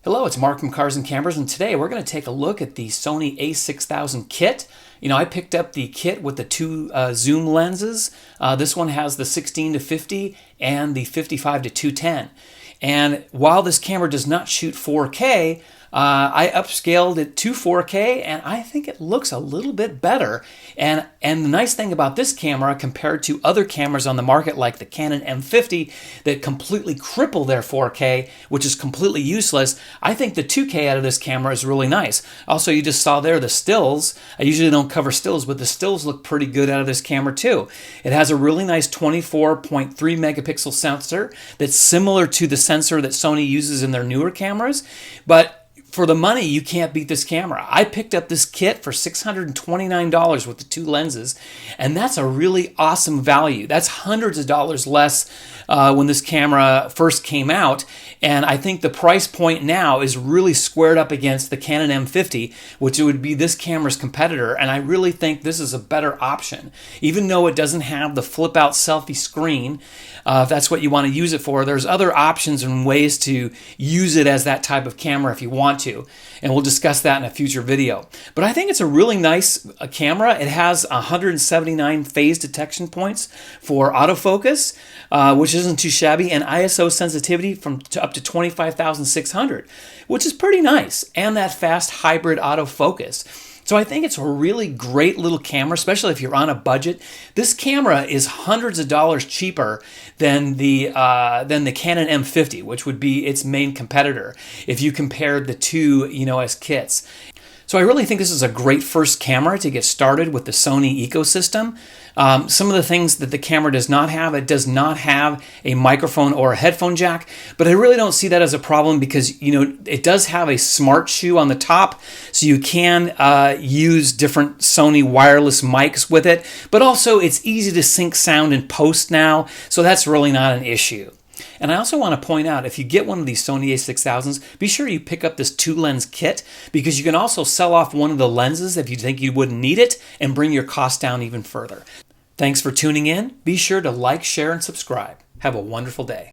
Hello, it's Mark from Cars and Cameras, and today we're going to take a look at the Sony a6000 kit. I picked up the kit with the two zoom lenses. This one has the 16-50 and the 55-210. And while this camera does not shoot 4K, I upscaled it to 4K, and I think it looks a little bit better. And the nice thing about this camera compared to other cameras on the market like the Canon M50 that completely cripple their 4K, which is completely useless, I think the 2K out of this camera is really nice. Also, you just saw there the stills. I usually don't cover stills, but the stills look pretty good out of this camera too. It has a really nice 24.3 megapixel sensor that's similar to the sensor that Sony uses in their newer cameras, but for the money, you can't beat this camera. I picked up this kit for $629 with the two lenses, and that's a really awesome value. That's hundreds of dollars less when this camera first came out, and I think the price point now is really squared up against the Canon M50, which would be this camera's competitor, and I really think this is a better option. Even though it doesn't have the flip-out selfie screen, if that's what you want to use it for, there's other options and ways to use it as that type of camera if you want to, and we'll discuss that in a future video. But I think it's a really nice camera. It has 179 phase detection points for autofocus, which isn't too shabby, and ISO sensitivity up to 25,600, which is pretty nice, and that fast hybrid autofocus. So I think it's a really great little camera, especially if you're on a budget. This camera is hundreds of dollars cheaper than the Canon M50, which would be its main competitor if you compared the two, as kits. So I really think this is a great first camera to get started with the Sony ecosystem. Some of the things that the camera does not have, it does not have a microphone or a headphone jack, but I really don't see that as a problem because, it does have a smart shoe on the top, so you can use different Sony wireless mics with it, but also it's easy to sync sound in post now, so that's really not an issue. And I also want to point out, if you get one of these Sony a6000s, be sure you pick up this two-lens kit because you can also sell off one of the lenses if you think you wouldn't need it and bring your cost down even further. Thanks for tuning in. Be sure to like, share, and subscribe. Have a wonderful day.